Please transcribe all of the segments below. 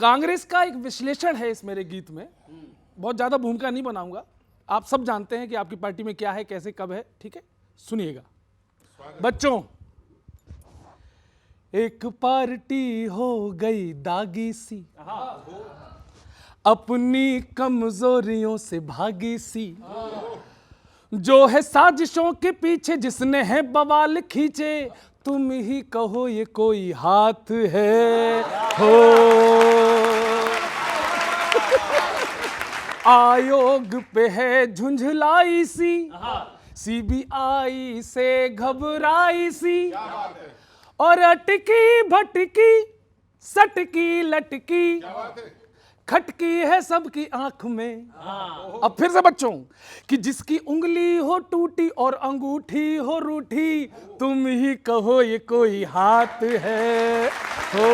कांग्रेस का एक विश्लेषण है इस मेरे गीत में, बहुत ज्यादा भूमिका नहीं बनाऊंगा। आप सब जानते हैं कि आपकी पार्टी में क्या है, कैसे, कब है, ठीक है? सुनिएगा बच्चों। एक पार्टी हो गई दागी सी, अपनी कमजोरियों से भागी सी, जो है साजिशों के पीछे जिसने है बवाल खींचे, तुम ही कहो ये कोई हाथ है हो। आयोग पे है झुंझलाई सी, सीबीआई से घबराई सी, और अटकी भटकी सटकी लटकी खटकी है सबकी आंख में। अब फिर से बच्चों, कि जिसकी उंगली हो टूटी और अंगूठी हो रूठी, तुम ही कहो ये कोई हाथ है हो।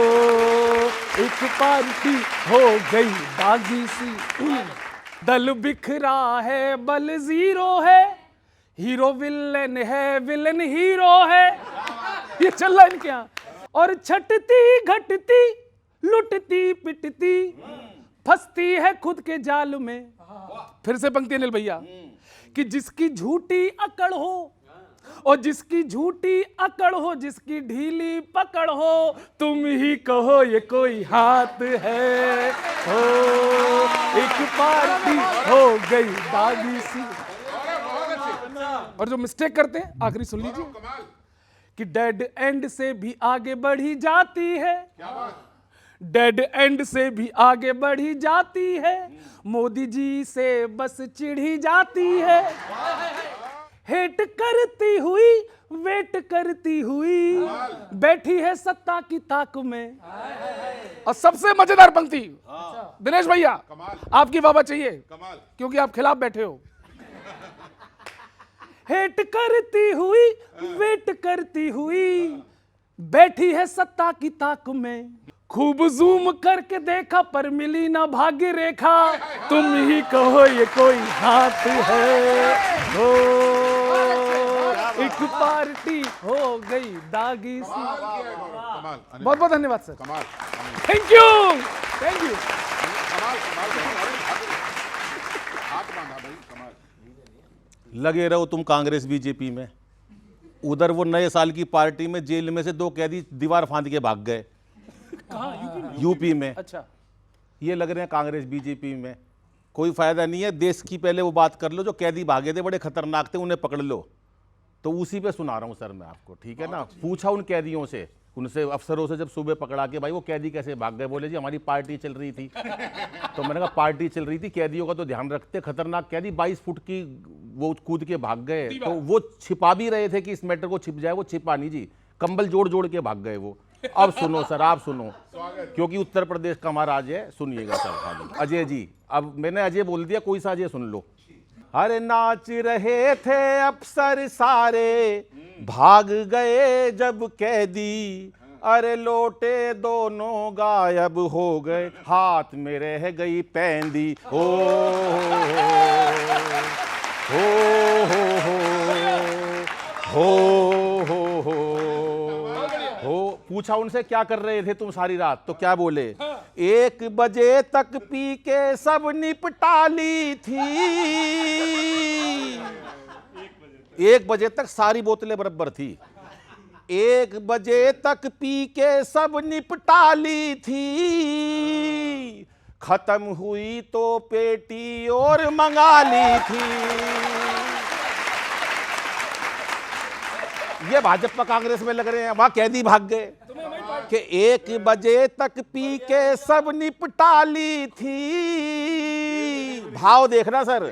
एक पार्टी हो गई बागी सी, दल बिखरा है बल जीरो है, हीरो विलन है विलन हीरो है, ये चल रहा है इनके यहाँ। और छटती घटती लुटती पिटती फंसती है खुद के जाल में। फिर से पंक्ति अनिल भैया, कि जिसकी झूठी अकड़ हो और जिसकी झूठी अकड़ हो, जिसकी ढीली पकड़ हो, तुम ही कहो ये कोई हाथ है हो। एक पार्टी हो गई दागी सी। और जो मिस्टेक करते हैं आखिरी सुन लीजिए, कि डेड एंड से भी आगे बढ़ी जाती है, डेड एंड से भी आगे बढ़ी जाती है, मोदी जी से बस चिढ़ी जाती है, हेट करती हुई वेट करती हुई बैठी है सत्ता की ताक में। और सबसे मजेदार पंक्ति दिनेश भैया, आपकी वाह चाहिए क्योंकि आप खिलाफ बैठे हो। हेट करती हुई वेट करती हुई बैठी है सत्ता की ताक में, खूब जूम करके देखा पर मिली ना भाग्य रेखा, तुम ही कहो ये कोई हाथ है हो। एक पार्टी हो गई दागी सी। बहुत बहुत धन्यवाद sir, thank you thank you. लगे रहो तुम कांग्रेस बीजेपी में। उधर वो नए साल की पार्टी में जेल में से 2 कैदी दीवार फांद के भाग गए। कहाँ? यूपी में। अच्छा, ये लग रहे हैं कांग्रेस बीजेपी में। कोई फायदा नहीं है, देश की पहले वो बात कर लो। जो कैदी भागे थे बड़े खतरनाक थे, उन्हें पकड़ लो। तो उसी पे सुना रहा हूँ सर मैं आपको, ठीक है ना। पूछा उन कैदियों से, उनसे अफसरों से, जब सुबह पकड़ा के भाई वो कैदी कैसे भाग गए, बोले जी हमारी पार्टी चल रही थी। तो मैंने कहा पार्टी चल रही थी, कैदियों का तो ध्यान रखते। खतरनाक कैदी 22 फुट की वो कूद के भाग गए। तो वो छिपा भी रहे थे कि इस मैटर को छिप जाए, वो छिपा नहीं जी, कंबल जोड़ जोड़ के भाग गए वो। अब सुनो सर, आप सुनो, क्योंकि उत्तर प्रदेश का महाराज है, सुनिएगा सर। हाँ अजय जी, अब मैंने अजय बोल दिया, कोई सा अजय सुन लो। अरे नाच रहे थे अफसर सारे, भाग गए जब कैदी, अरे लोटे दोनों गायब हो गए, हाथ में रह गई पैंदी। हो हो पूछा उनसे क्या कर रहे थे तुम सारी रात, तो क्या बोले, 1 बजे तक पी के सब निपटा ली थी। 1 बजे तक सारी बोतलें बराबर थी। 1 बजे तक पी के सब निपटा ली थी, खत्म हुई तो पेटी और मंगा ली थी। ये भाजपा कांग्रेस में लग रहे हैं, वहां कैदी भाग गए कि 1 बजे तक पी के सब निपटा ली थी। भाव देखना सर,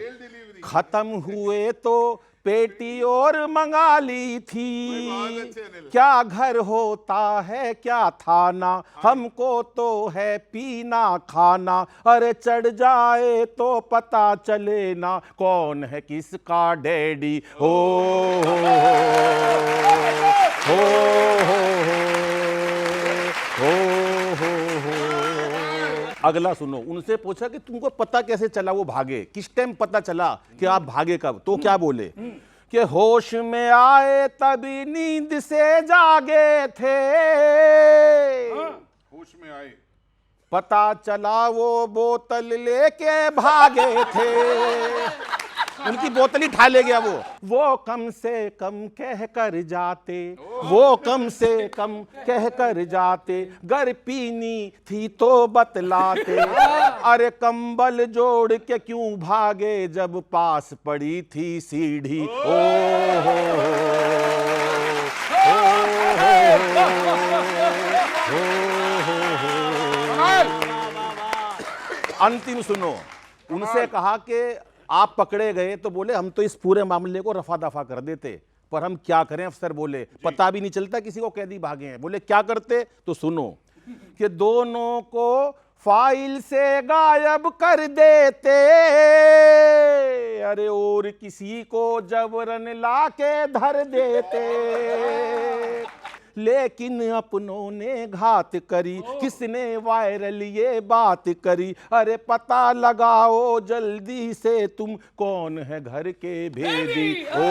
खत्म हुए तो पेटी और मंगा ली थी। क्या घर होता है क्या थाना, हमको तो है पीना खाना, अरे चढ़ जाए तो पता चले ना कौन है किसका डैडी। हो हो हो। अगला सुनो, उनसे पूछा कि तुमको पता कैसे चला वो भागे, किस टाइम पता चला कि आप भागे कब, तो क्या बोले कि होश में आए तभी नींद से जागे थे। होश में आए पता चला वो बोतल लेके भागे थे, उनकी बोतल ही ठा ले गया वो कम से कम कह कर जाते, वो कम से कम कह कर जाते, गर पीनी थी तो बतलाते, अरे कंबल जोड़ के क्यों भागे जब पास पड़ी थी सीढ़ी। ओ अंतिम सुनो, उनसे कहा कि आप पकड़े गए तो बोले हम तो इस पूरे मामले को रफा दफा कर देते, पर हम क्या करें अफसर, बोले पता भी नहीं चलता किसी को कैदी भागे हैं। बोले क्या करते, तो सुनो कि दोनों को फाइल से गायब कर देते, अरे और किसी को जबरन लाके धर देते, लेकिन अपनों ने घात करी, किसने वायरल ये बात करी, अरे पता लगाओ जल्दी से तुम कौन है घर के भेदी। हो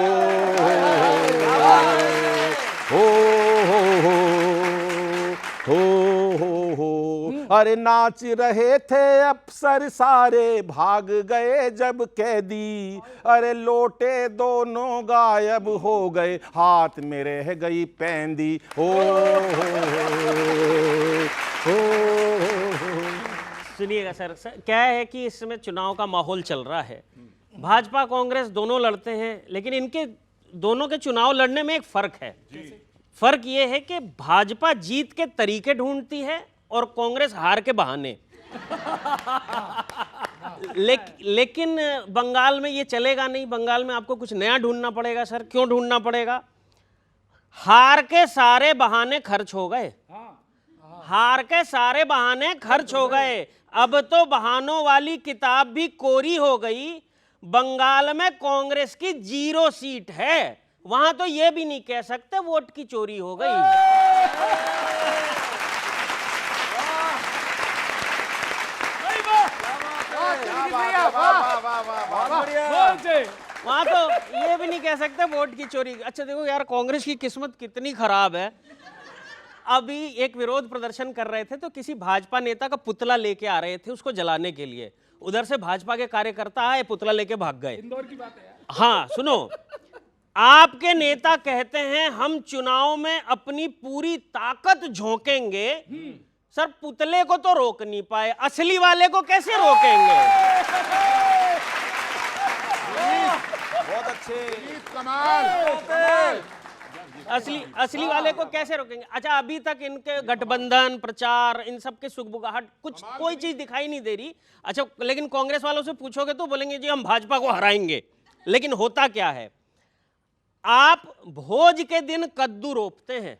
अरे नाच रहे थे अफसर सारे भाग गए जब कैदी, अरे लोटे दोनों गायब हो गए हाथ में रह गई पैंदी। सुनिएगा सर, क्या है कि इस समय चुनाव का माहौल चल रहा है, भाजपा कांग्रेस दोनों लड़ते हैं, लेकिन इनके दोनों के चुनाव लड़ने में एक फर्क है। फर्क ये है कि भाजपा जीत के तरीके ढूंढती है और कांग्रेस हार के बहाने। लेकिन बंगाल में ये चलेगा नहीं, बंगाल में आपको कुछ नया ढूंढना पड़ेगा सर। क्यों ढूंढना पड़ेगा? हार के सारे बहाने खर्च हो गए, हार के सारे बहाने खर्च हो गए, अब तो बहानों वाली किताब भी कोरी हो गई। बंगाल में कांग्रेस की 0 सीट है, वहां तो ये भी नहीं कह सकते वोट की चोरी हो गई। वहां तो ये भी नहीं कह सकते वोट की चोरी। अच्छा देखो यार, कांग्रेस की किस्मत कितनी खराब है। अभी एक विरोध प्रदर्शन कर रहे थे तो किसी भाजपा नेता का पुतला लेके आ रहे थे उसको जलाने के लिए, उधर से भाजपा के कार्यकर्ता आए, पुतला लेके भाग गए। इंदौर की बात है। हाँ सुनो, आपके नेता कहते हैं हम चुनाव में अपनी पूरी ताकत झोंकेंगे, सर पुतले को तो रोक नहीं पाए, असली वाले को कैसे रोकेंगे? बहुत अच्छे, कमाल। असली वाले को कैसे रोकेंगे? अच्छा अभी तक इनके गठबंधन प्रचार इन सब के सुगबुगाहट कुछ कोई चीज दिखाई नहीं दे रही। अच्छा लेकिन कांग्रेस वालों से पूछोगे तो बोलेंगे जी हम भाजपा को हराएंगे। लेकिन होता क्या है, आप भोज के दिन कद्दू रोपते हैं,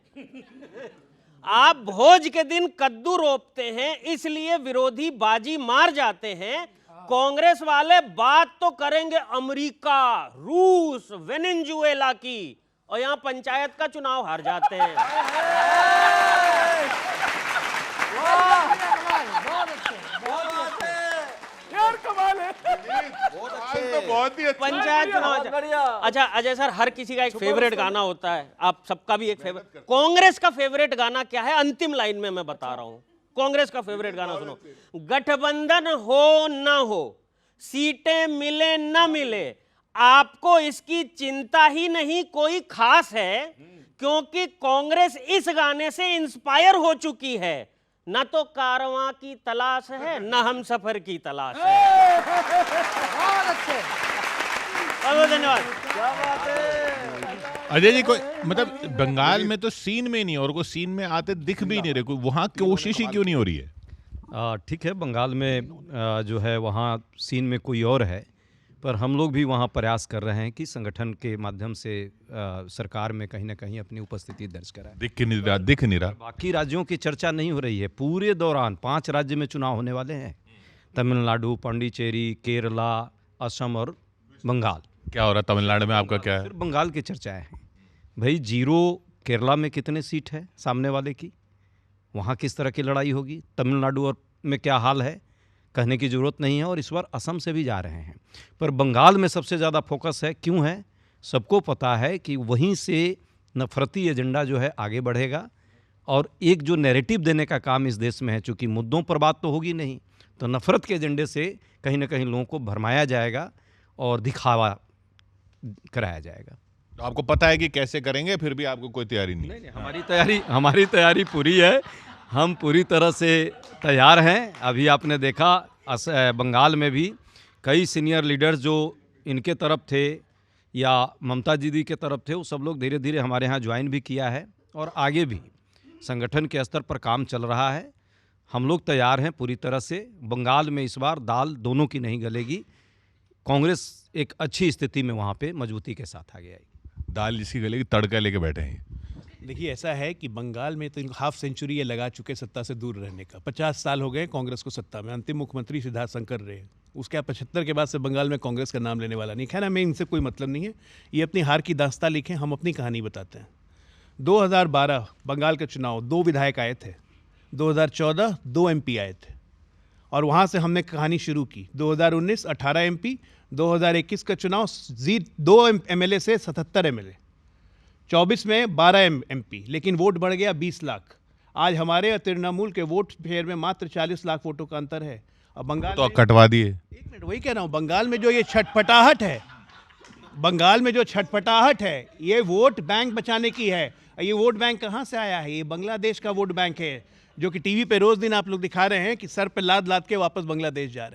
आप भोज के दिन कद्दू रोपते हैं, इसलिए विरोधी बाजी मार जाते हैं। कांग्रेस वाले बात तो करेंगे अमेरिका, रूस, वेनेजुएला की, और यहां पंचायत का चुनाव हार जाते हैं। बहुत ही पंचायत चुनाव। अच्छा अजय सर, हर किसी का एक फेवरेट गाना होता है, आप सबका भी एक फेवरेट। कांग्रेस का फेवरेट गाना क्या है? अंतिम लाइन में मैं बता रहा हूं कांग्रेस का फेवरेट गाना सुनो। गठबंधन हो ना हो, सीटें मिले ना मिले, आपको इसकी चिंता ही नहीं कोई खास है, क्योंकि कांग्रेस इस गाने से इंस्पायर हो चुकी है। न तो कारवां की तलाश है, न हम सफर की तलाश है। बहुत धन्यवाद। अजय जी, कोई मतलब बंगाल में तो सीन में नहीं, और को सीन में आते दिख भी नहीं रहे, कोई वहाँ कोशिश ही क्यों नहीं हो रही है? ठीक है, बंगाल में जो है वहाँ सीन में कोई और है, पर हम लोग भी वहाँ प्रयास कर रहे हैं कि संगठन के माध्यम से सरकार में कहीं ना कहीं अपनी उपस्थिति दर्ज कराएं। दिख नहीं रहा। बाकी राज्यों की चर्चा नहीं हो रही है। पूरे दौरान 5 राज्य में चुनाव होने वाले हैं, तमिलनाडु, पांडिचेरी, केरला, असम और बंगाल। क्या हो रहा है तमिलनाडु में? आपका क्या है? सिर्फ बंगाल की चर्चाएं हैं भाई। 0 केरला में कितने सीट है सामने वाले की, वहाँ किस तरह की लड़ाई होगी, तमिलनाडु और में क्या हाल है, कहने की ज़रूरत नहीं है। और इस बार असम से भी जा रहे हैं, पर बंगाल में सबसे ज़्यादा फोकस है। क्यों है? सबको पता है कि वहीं से नफरती एजेंडा जो है आगे बढ़ेगा और एक जो नैरेटिव देने का काम इस देश में है, चूंकि मुद्दों पर बात तो होगी नहीं, तो नफरत के एजेंडे से कहीं ना कहीं लोगों को भरमाया जाएगा और दिखावा कराया जाएगा। तो आपको पता है कि कैसे करेंगे, फिर भी आपको कोई तैयारी नहीं? नहीं, हमारी तैयारी पूरी है। हम पूरी तरह से तैयार हैं। अभी आपने देखा बंगाल में भी कई सीनियर लीडर्स जो इनके तरफ थे या ममता दीदी के तरफ थे, वो सब लोग धीरे धीरे हमारे यहाँ ज्वाइन भी किया है और आगे भी संगठन के स्तर पर काम चल रहा है। हम लोग तैयार हैं पूरी तरह से। बंगाल में इस बार दाल दोनों की नहीं गलेगी। कांग्रेस एक अच्छी स्थिति में वहाँ पे मजबूती के साथ आगे आएगी। दाल जिसकी गलेगी तड़का लेके बैठे हैं। देखिए, ऐसा है कि बंगाल में तो हाफ सेंचुरी ये लगा चुके सत्ता से दूर रहने का। 50 साल हो गए कांग्रेस को सत्ता में। अंतिम मुख्यमंत्री सिद्धार्थ शंकर रहे। उसके 75 के बाद से बंगाल में कांग्रेस का नाम लेने वाला नहीं। खैर, हमें इनसे कोई मतलब नहीं है। ये अपनी हार की दास्तां लिखें, हम अपनी कहानी बताते हैं। 2012 बंगाल के चुनाव 2 विधायक आए थे। 2014 2 MP आए थे और वहाँ से हमने कहानी शुरू की। 2019 18 MP, 2021 का चुनाव 2 MLA से 77 MLA, 24 में 12 MP, लेकिन वोट बढ़ गया 20 लाख। आज हमारे और तृणमूल के वोट शेयर में मात्र 40 लाख वोटों का अंतर है। अब बंगाल तो कटवा दिए। एक मिनट, वही कह रहा हूँ, बंगाल में जो ये छटपटाहट है, बंगाल में जो छटपटाहट है, ये वोट बैंक बचाने की है। ये वोट बैंक कहाँ से आया है? ये बांग्लादेश का वोट बैंक है, जो कि टीवी पे रोज दिन आप लोग दिखा रहे हैं कि सर पे लाद लाद के वापस बांग्लादेश जा रहे हैं।